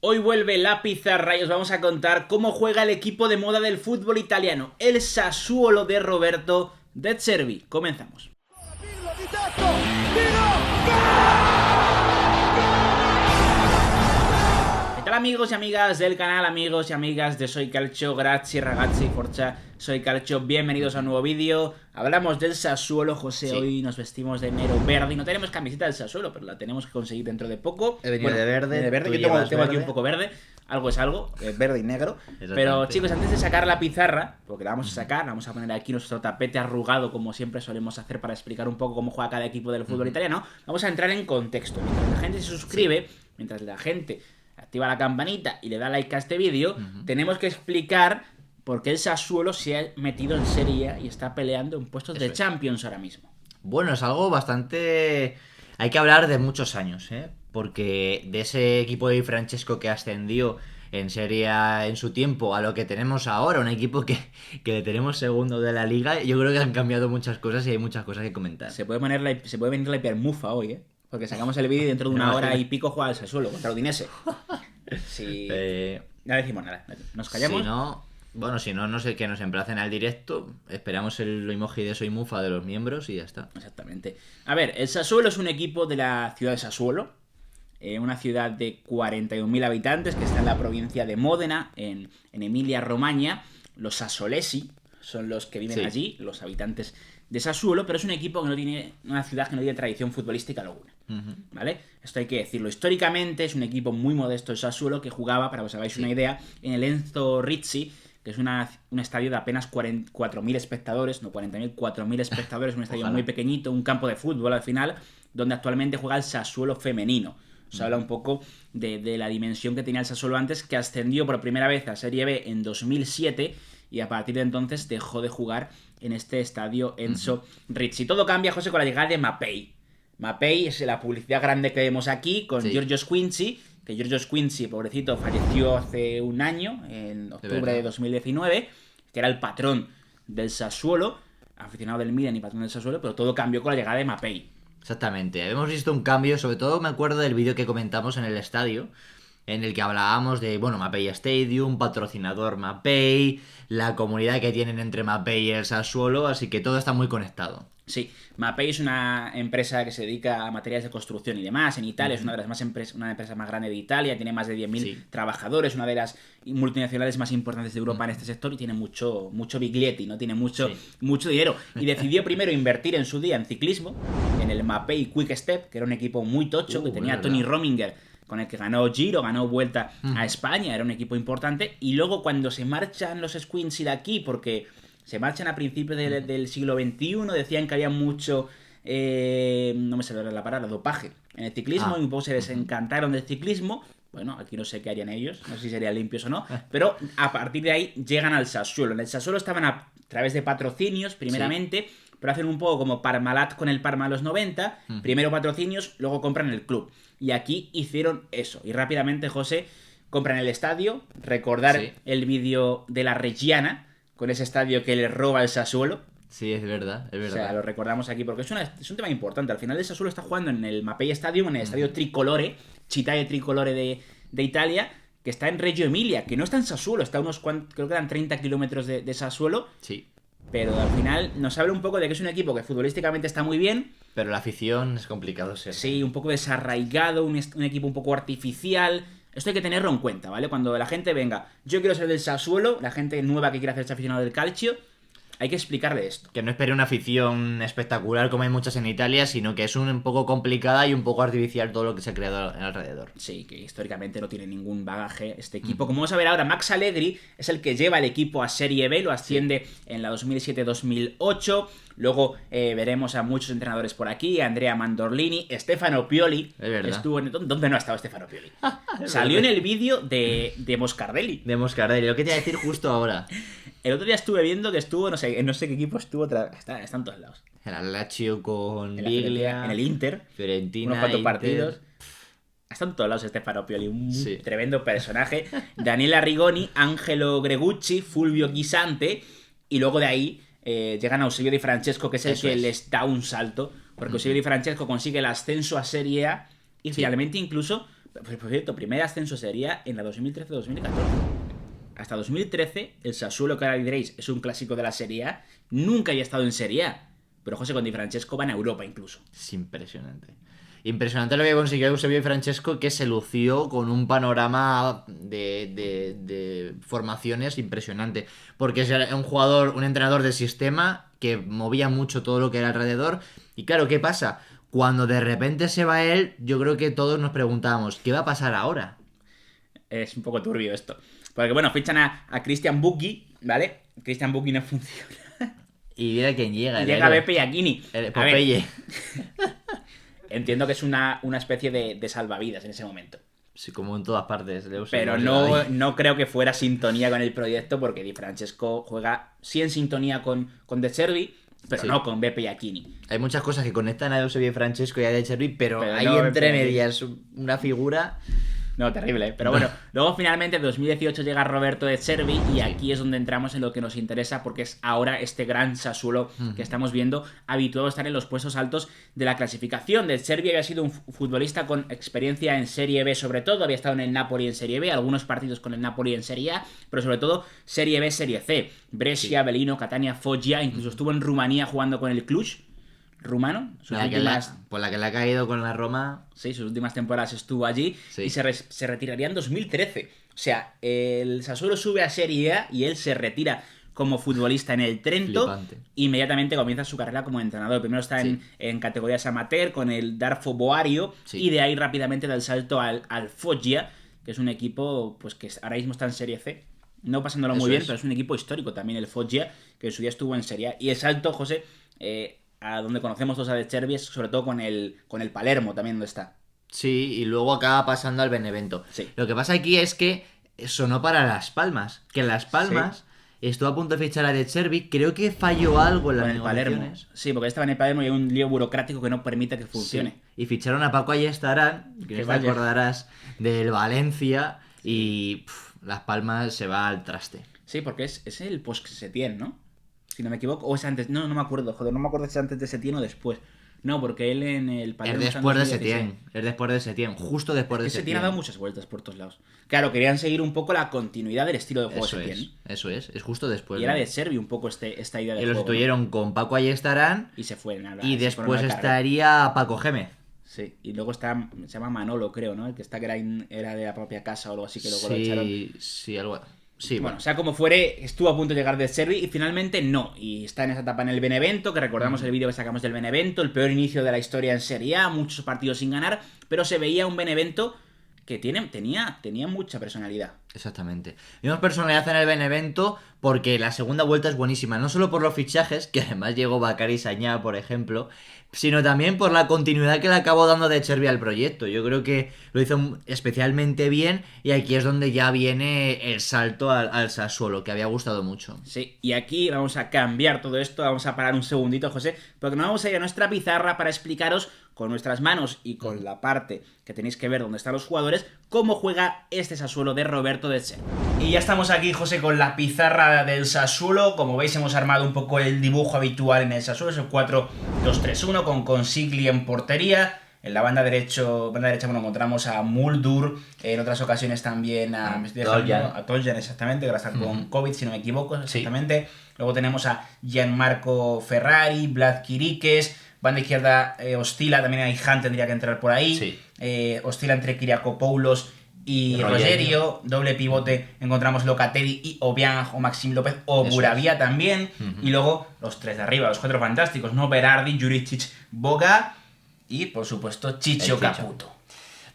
Hoy vuelve la pizarra y os vamos a contar cómo juega el equipo de moda del fútbol italiano, el Sassuolo de Roberto De Zerbi. Comenzamos. ¿Qué tal, amigos y amigas del canal, amigos y amigas de Soy Calcio? Grazie ragazzi, forza Soy Calcio, bienvenidos a un nuevo vídeo. Hablamos del Sassuolo, José, sí. Hoy nos vestimos de negro verde y no tenemos camiseta del Sassuolo, pero la tenemos que conseguir dentro de poco. He venido de verde. Yo tengo aquí un poco verde. Algo es algo, verde y negro. Pero chicos, antes de sacar la pizarra, porque la vamos a sacar, vamos a poner aquí nuestro tapete arrugado, como siempre solemos hacer para explicar un poco cómo juega cada equipo del fútbol italiano. Vamos a entrar en contexto. Mientras la gente se suscribe, mientras la gente activa la campanita y le da like a este vídeo, tenemos que explicar por qué el Sassuolo se ha metido en Serie A y está peleando en puestos de Champions ahora mismo. Bueno, es algo bastante... Hay que hablar de muchos años, porque de ese equipo de Di Francesco que ascendió en Serie A en su tiempo a lo que tenemos ahora, un equipo que le tenemos segundo de la liga, yo creo que han cambiado muchas cosas y hay muchas cosas que comentar. Se puede venir la hipermufa hoy, porque sacamos el vídeo y dentro de una hora y pico juega el Sassuolo contra Udinese. Sí. No decimos nada, nos callamos. Si no sé, que nos emplacen al directo. Esperamos el emoji de Soy Mufa de los miembros y ya está. Exactamente. A ver, el Sassuolo es un equipo de la ciudad de Sassuolo, una ciudad de 41.000 habitantes que está en la provincia de Módena, en Emilia-Romagna. Los sassolesi son los que viven allí, los habitantes de Sassuolo, pero es un equipo que no tiene, una ciudad que no tiene tradición futbolística alguna, ¿vale? Esto hay que decirlo. Históricamente es un equipo muy modesto el Sassuolo, que jugaba, para que os hagáis una idea, en el Enzo Ricci, que es un estadio de apenas 4.000 espectadores, no 40.000, 4.000 espectadores, un estadio muy pequeñito, un campo de fútbol al final, donde actualmente juega el Sassuolo femenino. Os habla un poco de la dimensión que tenía el Sassuolo antes, que ascendió por primera vez a Serie B en 2007 y a partir de entonces dejó de jugar en este estadio Enzo Ricci. Todo cambia, José, con la llegada de Mapei. Mapei es la publicidad grande que vemos aquí con Giorgio Squinzi, que Giorgio Squinzi, pobrecito, falleció hace un año, en octubre de 2019, que era el patrón del Sassuolo, aficionado del Milan y patrón del Sassuolo, pero todo cambió con la llegada de Mapei. Exactamente, hemos visto un cambio, sobre todo me acuerdo del vídeo que comentamos en el estadio, en el que hablábamos de, Mapei Stadium, patrocinador Mapei, la comunidad que tienen entre Mapei y el Sassuolo, así que todo está muy conectado. Sí, Mapei es una empresa que se dedica a materiales de construcción y demás. En Italia es una de las una empresa más grande de Italia, tiene más de 10.000 trabajadores, una de las multinacionales más importantes de Europa en este sector y tiene mucho biglietti, ¿no? Tiene mucho dinero. Y decidió primero invertir en su día en ciclismo, en el Mapei Quick Step, que era un equipo muy tocho, que tenía a Tony Rominger, con el que ganó Giro, ganó Vuelta a España, era un equipo importante. Y luego cuando se marchan los Squinzi de aquí, porque se marchan a principios del siglo XXI, decían que había mucho, no me sale la palabra, dopaje en el ciclismo, y un poco se desencantaron del ciclismo. Bueno, aquí no sé qué harían ellos, no sé si serían limpios o no, pero a partir de ahí llegan al Sassuolo. En el Sassuolo estaban a través de patrocinios, primeramente, pero hacen un poco como Parmalat con el Parma a los 90, primero patrocinios, luego compran el club. Y aquí hicieron eso, y rápidamente, José, compran el estadio, recordar el vídeo de la Reggiana, con ese estadio que le roba el Sassuolo. Sí, es verdad. O sea, lo recordamos aquí porque es un tema importante. Al final el Sassuolo está jugando en el Mapei Stadium, en el estadio Tricolore, Città Tricolore de Italia, que está en Reggio Emilia, que no está en Sassuolo, está a unos creo que eran 30 kilómetros de Sassuolo. Sí. Pero al final nos habla un poco de que es un equipo que futbolísticamente está muy bien. Pero la afición es complicado ser. Sí, un poco desarraigado, un equipo un poco artificial. Esto hay que tenerlo en cuenta, ¿vale? Cuando la gente venga, yo quiero ser del Sassuolo, la gente nueva que quiere hacerse aficionado del calcio, hay que explicarle esto. Que no espere una afición espectacular como hay muchas en Italia, sino que es un poco complicada y un poco artificial todo lo que se ha creado alrededor. Sí, que históricamente no tiene ningún bagaje este equipo. Como vamos a ver ahora, Max Allegri es el que lleva el equipo a Serie B, lo asciende en la 2007-2008. Luego veremos a muchos entrenadores por aquí, Andrea Mandorlini, Stefano Pioli. Es verdad. Estuvo ¿Dónde no ha estado Stefano Pioli? Salió en el vídeo de Moscardelli. De Moscardelli, lo que te iba a decir justo ahora. El otro día estuve viendo que estuvo, no sé qué equipo estuvo, está en todos lados. El Lazio con Biglia, en el Inter, Fiorentina, unos cuantos Inter. Partidos. Está en todos lados Stefano Pioli, un tremendo personaje. Daniele Arrigoni, Angelo Gregucci, Fulvio Guisante, y luego de ahí llegan a Eusebio Di Francesco, que es el que les da un salto, porque Eusebio Di Francesco consigue el ascenso a Serie A y finalmente incluso Pues, por cierto, primer ascenso sería en la 2013-2014. Hasta 2013, el Sassuolo, que ahora diréis es un clásico de la Serie A, nunca había estado en Serie A. Pero José con Di Francesco van a Europa incluso. Es impresionante. Impresionante lo que consiguió Eusebio Di Francesco, que se lució con un panorama de formaciones impresionante. Porque es un jugador, un entrenador de sistema que movía mucho todo lo que era alrededor. Y claro, ¿qué pasa? Cuando de repente se va él, yo creo que todos nos preguntábamos, ¿qué va a pasar ahora? Es un poco turbio esto. Porque bueno, fichan a Christian Buggi, ¿vale? Christian Buggi no funciona. Y mira quién llega. Llega Beppe Iacchini. El Popeye. Entiendo que es una especie de salvavidas en ese momento. Sí, como en todas partes. Pero no creo que fuera sintonía con el proyecto, porque Di Francesco juega sí en sintonía con De Zerbi, pero sí, no con Beppe Iacchini. Hay muchas cosas que conectan a Eusebio Di Francesco y a De Zerbi, pero hay no, entre medias una figura... No, terrible, ¿eh? Pero bueno, luego finalmente en 2018 llega Roberto De Zerbi y aquí es donde entramos en lo que nos interesa, porque es ahora este gran Sassuolo que estamos viendo habituado a estar en los puestos altos de la clasificación. De Zerbi había sido un futbolista con experiencia en Serie B sobre todo, había estado en el Napoli en Serie B, algunos partidos con el Napoli en Serie A, pero sobre todo Serie B, Serie C. Brescia, Belino, Catania, Foggia, incluso estuvo en Rumanía jugando con el Cluj rumano. La que le ha caído con la Roma. Sí, sus últimas temporadas estuvo allí, sí, y se retiraría en 2013. O sea, el Sassuolo sube a Serie A y él se retira como futbolista en el Trento. Flipante. Inmediatamente comienza su carrera como entrenador. Primero está en categorías amateur con el Darfo Boario, y de ahí rápidamente da el salto al Foggia, que es un equipo pues que ahora mismo está en Serie C. No pasándolo muy bien, pero es un equipo histórico también el Foggia, que en su día estuvo en Serie A. Y el salto, José, a donde conocemos todos a De Zerbi es sobre todo con el Palermo también, donde está. Sí, y luego acaba pasando al Benevento. Sí. Lo que pasa aquí es que sonó para Las Palmas, que en Las Palmas estuvo a punto de fichar a De Zerbi, creo que falló algo en las negociaciones. Sí, porque estaba en el Palermo y hay un lío burocrático que no permite que funcione. Sí. Y ficharon a Paco Ayestarán, que te acordarás del Valencia, y Las Palmas se va al traste. Sí, porque es el post-Setién, ¿no? Si no me equivoco, o es antes, no me acuerdo, no me acuerdo si es antes de Setién o después. No, porque él en el Palermo es después de Setién, justo después de Setién. Setién ha dado muchas vueltas por todos lados. Claro, querían seguir un poco la continuidad del estilo de juego de Setién. Eso es justo después. Y era De Zerbi un poco esta idea de juego. Y lo sustituyeron con Paco Ayestarán. Y se fue. Y después estaría Paco Gémez. Sí, y luego se llama Manolo, creo, ¿no? El que era de la propia casa o algo así, que luego lo echaron. Sí, algo. Sí, bueno, sea como fuere, estuvo a punto de llegar De Zerbi y finalmente no. Y está en esa etapa en el Benevento, que recordamos el vídeo que sacamos del Benevento, el peor inicio de la historia en Serie A, muchos partidos sin ganar, pero se veía un Benevento que tenía mucha personalidad. Exactamente. Vimos personalidad en el Benevento porque la segunda vuelta es buenísima, no solo por los fichajes, que además llegó Bacari Sañá, por ejemplo, sino también por la continuidad que le acabó dando De Zerbi al proyecto. Yo creo que lo hizo especialmente bien y aquí es donde ya viene el salto al Sassuolo, que había gustado mucho. Sí, y aquí vamos a cambiar todo esto, vamos a parar un segundito, José, porque nos vamos a ir a nuestra pizarra para explicaros con nuestras manos y con la parte que tenéis que ver donde están los jugadores, cómo juega este Sassuolo de Roberto De Zerbi. Y ya estamos aquí, José, con la pizarra del Sassuolo. Como veis, hemos armado un poco el dibujo habitual en el Sassuolo, es el 4-2-3-1 con Consigli en portería. En la banda derecha encontramos a Muldur, en otras ocasiones también a Toljan, exactamente, que ahora está con COVID, si no me equivoco, exactamente. Sí. Luego tenemos a Gianmarco Ferrari, Vlad Chiriques, banda izquierda Ostila, también hay Han, tendría que entrar por ahí. Sí. Ostila entre Kyriakopoulos y Rogerio, doble pivote encontramos Locatelli y Obiang o Maxime López o Buravia también. Y luego los tres de arriba, los cuatro fantásticos, ¿no? Berardi, Juricic, Boga y por supuesto Chicho Caputo.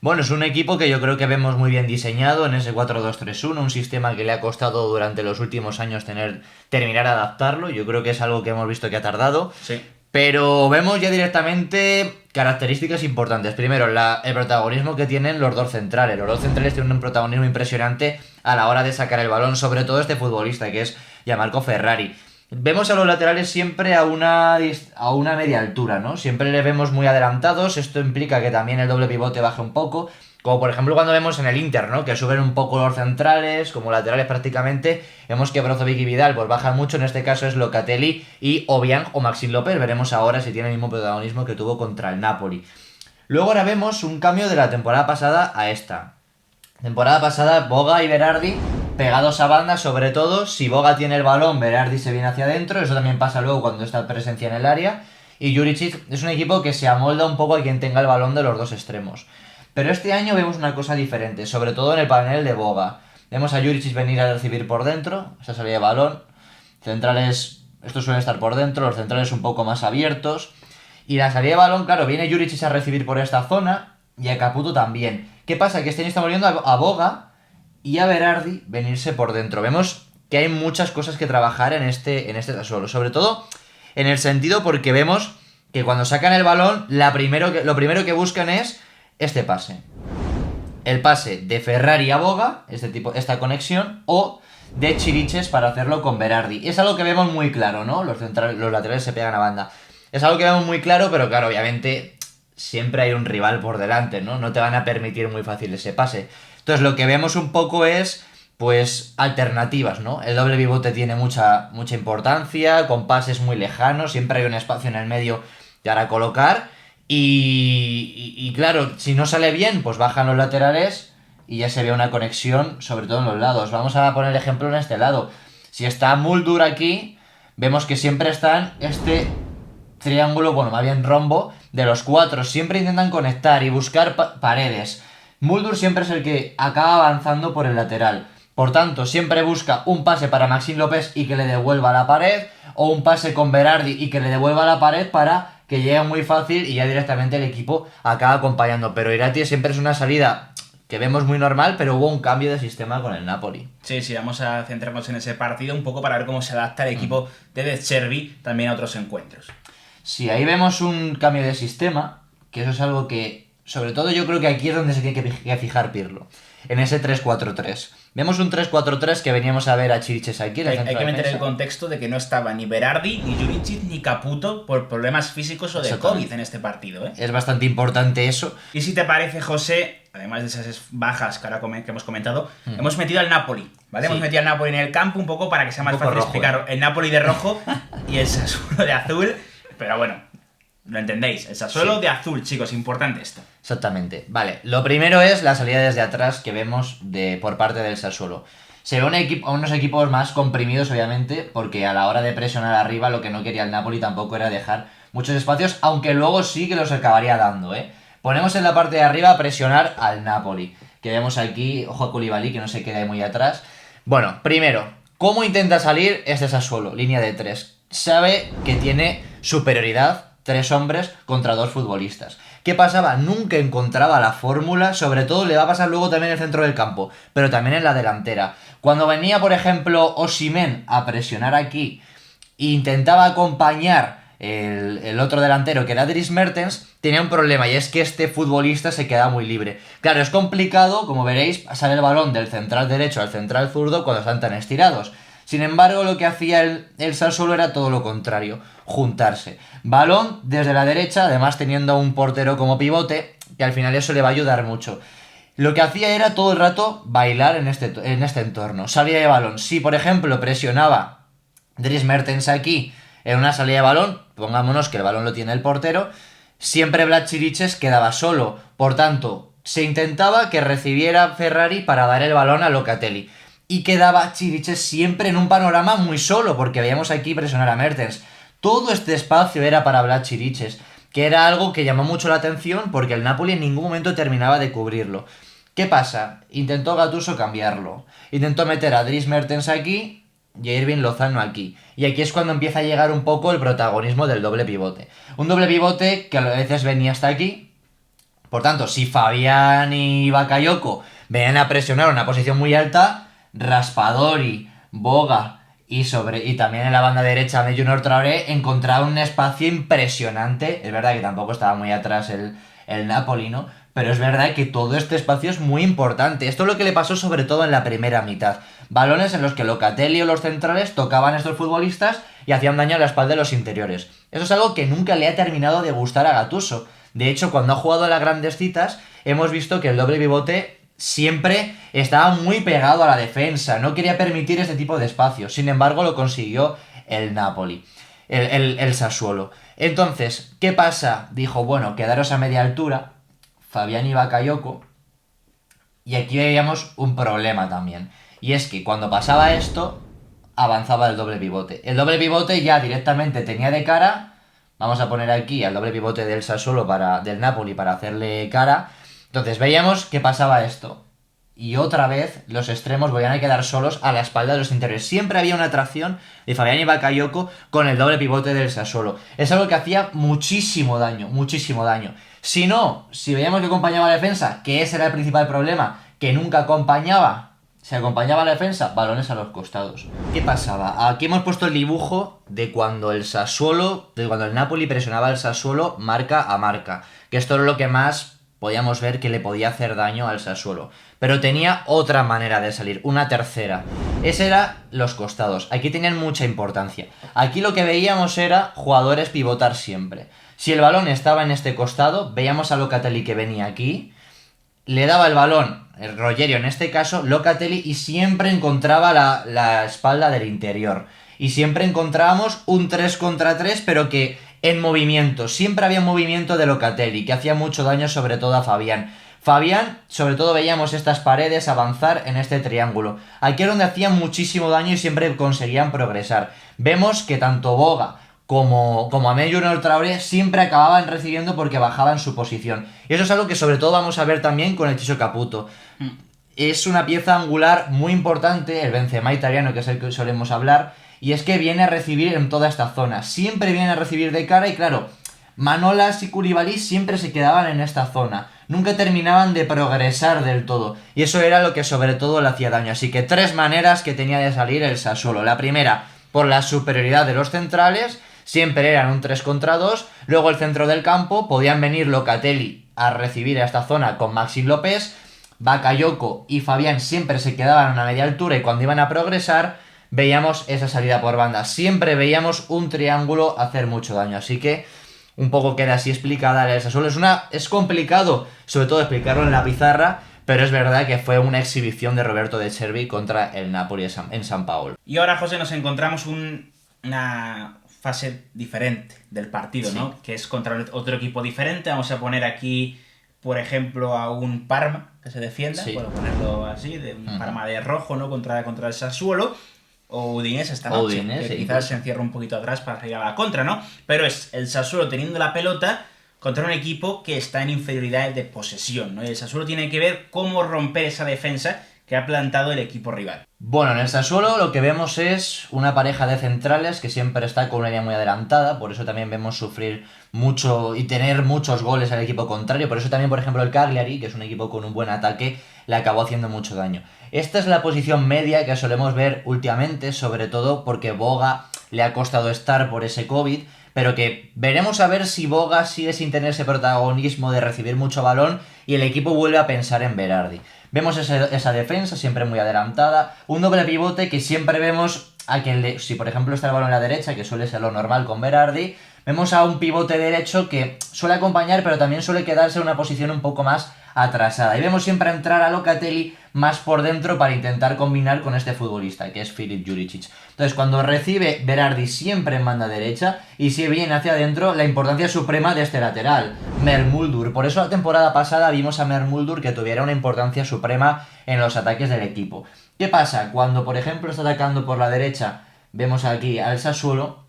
Bueno, es un equipo que yo creo que vemos muy bien diseñado en ese 4-2-3-1, un sistema que le ha costado durante los últimos años terminar a adaptarlo. Yo creo que es algo que hemos visto que ha tardado. Sí. Pero vemos ya directamente características importantes. Primero, el protagonismo que tienen los dos centrales. Los dos centrales tienen un protagonismo impresionante a la hora de sacar el balón, sobre todo este futbolista que es Gianmarco Ferrari. Vemos a los laterales siempre a una media altura, ¿no? Siempre les vemos muy adelantados. Esto implica que también el doble pivote baje un poco. Como por ejemplo cuando vemos en el Inter, ¿no? Que suben un poco los centrales, como laterales prácticamente. Vemos que Brozovic y Vidal pues bajan mucho. En este caso es Locatelli y Obiang o Maxime López. Veremos ahora si tiene el mismo protagonismo que tuvo contra el Napoli. Luego ahora vemos un cambio de la temporada pasada a esta. Temporada pasada, Boga y Berardi pegados a banda, sobre todo si Boga tiene el balón, Berardi se viene hacia adentro, eso también pasa luego cuando está presencia en el área, y Juricic es un equipo que se amolda un poco a quien tenga el balón de los dos extremos. Pero este año vemos una cosa diferente, sobre todo en el panel de Boga. Vemos a Juricic venir a recibir por dentro, esa salida de balón, centrales, esto suele estar por dentro, los centrales un poco más abiertos, y la salida de balón, claro, viene Juricic a recibir por esta zona, y a Caputo también. ¿Qué pasa? Que este año estamos viendo a Boga y a Berardi venirse por dentro. Vemos que hay muchas cosas que trabajar en este Sassuolo. Sobre todo en el sentido porque vemos que cuando sacan el balón, lo primero que buscan es este pase. El pase de Ferrari a Boga, esta conexión, o de Chiriches para hacerlo con Berardi. Es algo que vemos muy claro, ¿no? Los laterales se pegan a banda. Es algo que vemos muy claro, pero claro, obviamente siempre hay un rival por delante, ¿no? No te van a permitir muy fácil ese pase. Entonces lo que vemos un poco es, pues, alternativas, ¿no? El doble pivote tiene mucha importancia, con pases muy lejanos, siempre hay un espacio en el medio para colocar. Y claro, si no sale bien, pues bajan los laterales y ya se ve una conexión, sobre todo en los lados. Vamos a poner ejemplo en este lado. Si está Muldur aquí, vemos que siempre están triángulo, bueno, más bien rombo, de los cuatro. Siempre intentan conectar y buscar paredes. Muldur siempre es el que acaba avanzando por el lateral. Por tanto, siempre busca un pase para Maxime López y que le devuelva la pared, o un pase con Berardi y que le devuelva la pared para que llegue muy fácil y ya directamente el equipo acaba acompañando. Pero Irati siempre es una salida que vemos muy normal, pero hubo un cambio de sistema con el Napoli. Sí, vamos a centrarnos en ese partido un poco para ver cómo se adapta el equipo de De Zerbi también a otros encuentros. Sí, ahí vemos un cambio de sistema, que eso es algo que, sobre todo yo creo que aquí es donde se tiene que fijar Pirlo, en ese 3-4-3. Vemos un 3-4-3 que veníamos a ver a Chiriches aquí. Hay que meter el contexto de que no estaba ni Berardi, ni Juricic, ni Caputo por problemas físicos o de COVID en este partido, ¿eh? Es bastante importante eso. Y si te parece, José, además de esas bajas que ahora que hemos comentado, hemos metido al Napoli, ¿vale? Sí. Hemos metido al Napoli en el campo un poco para que sea más fácil explicar el Napoli de rojo y el Sassuolo de azul. Pero bueno, lo entendéis. El Sassuolo de azul, chicos, importante esto. Exactamente. Vale, lo primero es la salida desde atrás que vemos por parte del Sassuolo. Se ve unos equipos más comprimidos, obviamente, porque a la hora de presionar arriba lo que no quería el Napoli tampoco era dejar muchos espacios, aunque luego sí que los acabaría dando, ¿eh? Ponemos en la parte de arriba a presionar al Napoli, que vemos aquí, ojo a Koulibaly, que no se queda ahí muy atrás. Bueno, primero, ¿cómo intenta salir este Sassuolo? Línea de 3. Sabe que tiene superioridad, 3 hombres contra 2 futbolistas. ¿Qué pasaba? Nunca encontraba la fórmula, sobre todo le va a pasar luego también en el centro del campo, pero también en la delantera. Cuando venía, por ejemplo, Osimhen a presionar aquí e intentaba acompañar el otro delantero, que era Dries Mertens, tenía un problema, y es que este futbolista se queda muy libre. Claro, es complicado, como veréis, pasar el balón del central derecho al central zurdo cuando están tan estirados. Sin embargo, lo que hacía el Sassuolo era todo lo contrario, juntarse. Balón desde la derecha, además teniendo un portero como pivote, que al final eso le va a ayudar mucho. Lo que hacía era todo el rato bailar en este entorno. Salida de balón. Si, por ejemplo, presionaba Dries Mertens aquí en una salida de balón, pongámonos que el balón lo tiene el portero, siempre Vlad Chiriches quedaba solo. Por tanto, se intentaba que recibiera Ferrari para dar el balón a Locatelli. Y quedaba Chiriches siempre en un panorama muy solo, porque veíamos aquí presionar a Mertens. Todo este espacio era para Vlad Chiriches, que era algo que llamó mucho la atención porque el Napoli en ningún momento terminaba de cubrirlo. ¿Qué pasa? Intentó Gattuso cambiarlo. Intentó meter a Dries Mertens aquí y a Irving Lozano aquí. Y aquí es cuando empieza a llegar un poco el protagonismo del doble pivote. Un doble pivote que a veces venía hasta aquí. Por tanto, si Fabián y Bakayoko venían a presionar una posición muy alta, Raspadori, Boga y también en la banda derecha de Junior Traoré encontraba un espacio impresionante. Es verdad que tampoco estaba muy atrás el Napoli, ¿no? Pero es verdad que todo este espacio es muy importante. Esto es lo que le pasó sobre todo en la primera mitad. Balones en los que Locatelli o los centrales tocaban a estos futbolistas y hacían daño a la espalda de los interiores. Eso es algo que nunca le ha terminado de gustar a Gattuso. De hecho, cuando ha jugado a las grandes citas, hemos visto que el doble pivote siempre estaba muy pegado a la defensa, no quería permitir este tipo de espacios. Sin embargo, lo consiguió el Napoli, el Sassuolo. Entonces, ¿qué pasa? Dijo, bueno, quedaros a media altura, Fabián y Bakayoko. Y aquí veíamos un problema también. Y es que cuando pasaba esto, avanzaba el doble pivote. El doble pivote ya directamente tenía de cara. Vamos a poner aquí al doble pivote del Sassuolo del Napoli para hacerle cara. Entonces veíamos que pasaba esto. Y otra vez los extremos volvían a quedar solos a la espalda de los interiores. Siempre había una atracción de Fabián y Bakayoko con el doble pivote del Sassuolo. Es algo que hacía muchísimo daño, muchísimo daño. Si no, si veíamos que acompañaba a la defensa, que ese era el principal problema, que nunca acompañaba, se acompañaba a la defensa, balones a los costados. ¿Qué pasaba? Aquí hemos puesto el dibujo de cuando el Sassuolo, de cuando el Napoli presionaba al Sassuolo marca a marca. Que esto era lo que más podíamos ver que le podía hacer daño al Sassuolo. Pero tenía otra manera de salir, una tercera. Ese era los costados. Aquí tenían mucha importancia. Aquí lo que veíamos era jugadores pivotar siempre. Si el balón estaba en este costado, veíamos a Locatelli que venía aquí, le daba el balón, el Rogerio en este caso, Locatelli, y siempre encontraba la espalda del interior. Y siempre encontrábamos un 3 contra 3, pero que en movimiento. Siempre había un movimiento de Locatelli, que hacía mucho daño sobre todo a Fabián. Fabián, sobre todo veíamos estas paredes avanzar en este triángulo. Aquí era donde hacían muchísimo daño y siempre conseguían progresar. Vemos que tanto Boga como Amé Junior Traoré siempre acababan recibiendo porque bajaban su posición. Y eso es algo que sobre todo vamos a ver también con el Chicho Caputo. Es una pieza angular muy importante, el Benzema italiano, que es el que solemos hablar, y es que viene a recibir en toda esta zona. Siempre viene a recibir de cara y claro, Manolas y Koulibaly siempre se quedaban en esta zona. Nunca terminaban de progresar del todo. Y eso era lo que sobre todo le hacía daño. Así que 3 maneras que tenía de salir el Sassuolo. La primera, por la superioridad de los centrales. Siempre eran un 3 contra 2. Luego el centro del campo. Podían venir Locatelli a recibir a esta zona con Maxi López. Bakayoko y Fabián siempre se quedaban a una media altura y cuando iban a progresar veíamos esa salida por banda. Siempre veíamos un triángulo hacer mucho daño. Así que un poco queda así explicada el Sassuolo. Es complicado, sobre todo explicarlo en la pizarra, pero es verdad que fue una exhibición de Roberto De Zerbi contra el Napoli en San Paolo. Y ahora, José, nos encontramos una fase diferente del partido, Sí. ¿no? Que es contra otro equipo diferente. Vamos a poner aquí, por ejemplo, a un Parma que se defienda, Sí. puedo ponerlo así, de un Parma de rojo, ¿no? Contra el Sassuolo. O Udinese esta noche, Udinese, que sí, quizás pues. se encierra un poquito atrás para salir a la contra, ¿no? Pero es el Sassuolo teniendo la pelota contra un equipo que está en inferioridad de posesión, ¿no? Y el Sassuolo tiene que ver cómo romper esa defensa que ha plantado el equipo rival. Bueno, en el Sassuolo lo que vemos es una pareja de centrales que siempre está con una línea muy adelantada, por eso también vemos sufrir mucho y tener muchos goles al equipo contrario, por eso también, por ejemplo, el Cagliari, que es un equipo con un buen ataque, le acabó haciendo mucho daño. Esta es la posición media que solemos ver últimamente, sobre todo porque Boga le ha costado estar por ese COVID, pero que veremos a ver si Boga sigue sin tener ese protagonismo de recibir mucho balón y el equipo vuelve a pensar en Berardi. Vemos esa defensa siempre muy adelantada, un doble pivote que siempre vemos a quien si por ejemplo está el balón en la derecha, que suele ser lo normal con Berardi, vemos a un pivote derecho que suele acompañar pero también suele quedarse en una posición un poco más atrasada. Y vemos siempre entrar a Locatelli más por dentro para intentar combinar con este futbolista, que es Filip Juricic. Entonces, cuando recibe Berardi siempre en banda derecha y si viene hacia adentro, la importancia suprema de este lateral, Mermuldur. Por eso la temporada pasada vimos a Mermuldur que tuviera una importancia suprema en los ataques del equipo. ¿Qué pasa? Cuando, por ejemplo, está atacando por la derecha, vemos aquí al Sassuolo,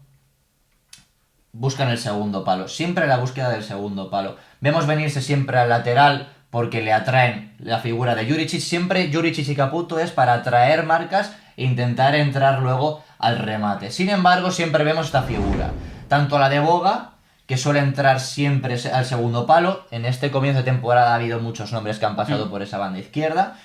buscan el segundo palo. Siempre la búsqueda del segundo palo. Vemos venirse siempre al lateral porque le atraen la figura de Juricic. Siempre Juricic y Caputo es para atraer marcas e intentar entrar luego al remate. Sin embargo, siempre vemos esta figura. Tanto la de Boga, que suele entrar siempre al segundo palo. En este comienzo de temporada ha habido muchos nombres que han pasado por esa banda izquierda.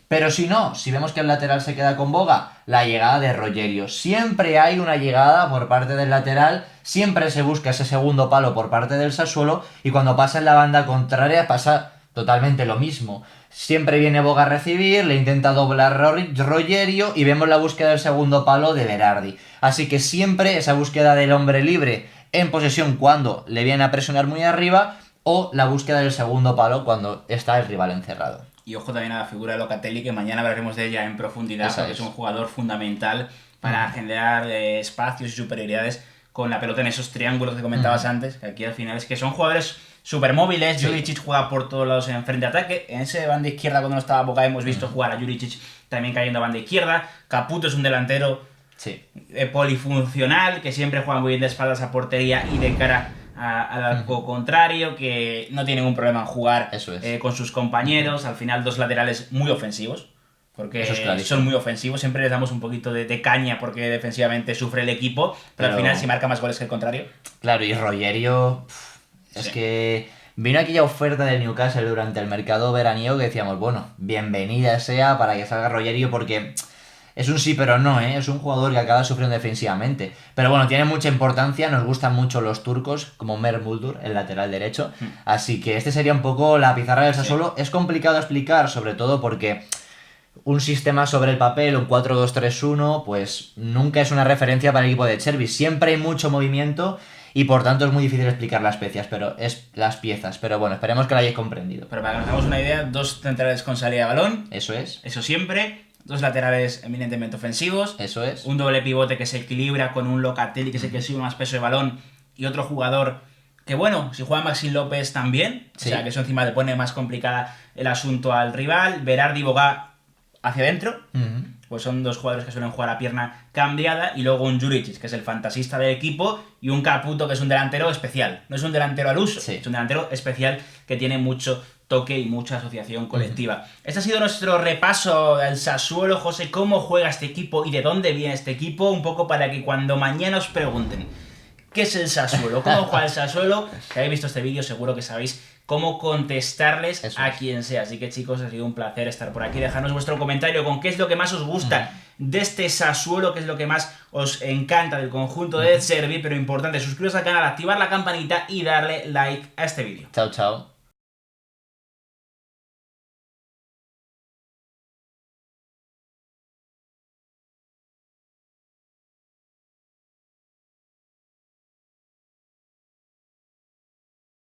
Pero si no, si vemos que el lateral se queda con Boga, la llegada de Rogerio. Siempre hay una llegada por parte del lateral, siempre se busca ese segundo palo por parte del Sassuolo y cuando pasa en la banda contraria pasa totalmente lo mismo. Siempre viene Boga a recibir, le intenta doblar Rogerio y vemos la búsqueda del segundo palo de Berardi. Así que siempre esa búsqueda del hombre libre en posesión cuando le viene a presionar muy arriba o la búsqueda del segundo palo cuando está el rival encerrado. Y ojo también a la figura de Locatelli, que mañana hablaremos de ella en profundidad, porque es un jugador fundamental para generar espacios y superioridades con la pelota en esos triángulos que comentabas antes, que aquí al final es que son jugadores súper móviles. Sí. Juricic juega por todos lados en frente de ataque. En ese banda izquierda, cuando no estaba Boga, hemos visto jugar a Juricic también cayendo a banda izquierda. Caputo es un delantero Sí. polifuncional, que siempre juega muy bien de espaldas a portería y de cara al arco contrario, que no tiene ningún problema en jugar Eso es. con sus compañeros. Al final, dos laterales muy ofensivos, porque Eso es clarísimo. son muy ofensivos. Siempre les damos un poquito de caña porque defensivamente sufre el equipo, pero al Pero- final si marca más goles que el contrario. Claro, y Rogerio, es Sí. que vino aquella oferta del Newcastle durante el mercado veraniego que decíamos, bueno, bienvenida sea para que salga Rogerio porque es un sí pero no, ¿eh? Es un jugador que acaba sufriendo defensivamente. Pero bueno, tiene mucha importancia, nos gustan mucho los turcos, como Mer Muldur, el lateral derecho. Así que este sería un poco la pizarra del Sassuolo. Es complicado de explicar, sobre todo porque un sistema sobre el papel, un 4-2-3-1, pues nunca es una referencia para el equipo de Chervi. Siempre hay mucho movimiento y por tanto es muy difícil explicar las piezas. Pero bueno, esperemos que lo hayáis comprendido. Pero para que nos hagamos una idea, dos centrales con salida de balón, Eso es, eso siempre. Dos laterales eminentemente ofensivos. eso es. Un doble pivote que se equilibra con un Locatelli que es el que sube más peso de balón y otro jugador que, bueno, si juega Maxi López también, Sí. o sea que eso encima le pone más complicada el asunto al rival. Berardi y Boga hacia adentro, Ujú. pues son dos jugadores que suelen jugar a pierna cambiada, y luego un Juricic, que es el fantasista del equipo, y un Caputo, que es un delantero especial. No es un delantero al uso, Sí. es un delantero especial que tiene mucho toque y mucha asociación colectiva. Este ha sido nuestro repaso al Sassuolo. José, ¿cómo juega este equipo y de dónde viene este equipo? Un poco para que cuando mañana os pregunten ¿qué es el Sassuolo? ¿Cómo juega el Sassuolo? Si habéis visto este vídeo seguro que sabéis cómo contestarles Eso a es. quien sea. Así que chicos, ha sido un placer estar por aquí. Dejadnos vuestro comentario con qué es lo que más os gusta de este Sassuolo, qué es lo que más os encanta del conjunto de Chervi. Pero importante, suscribiros al canal, activar la campanita y darle like a este vídeo. Chao, chao.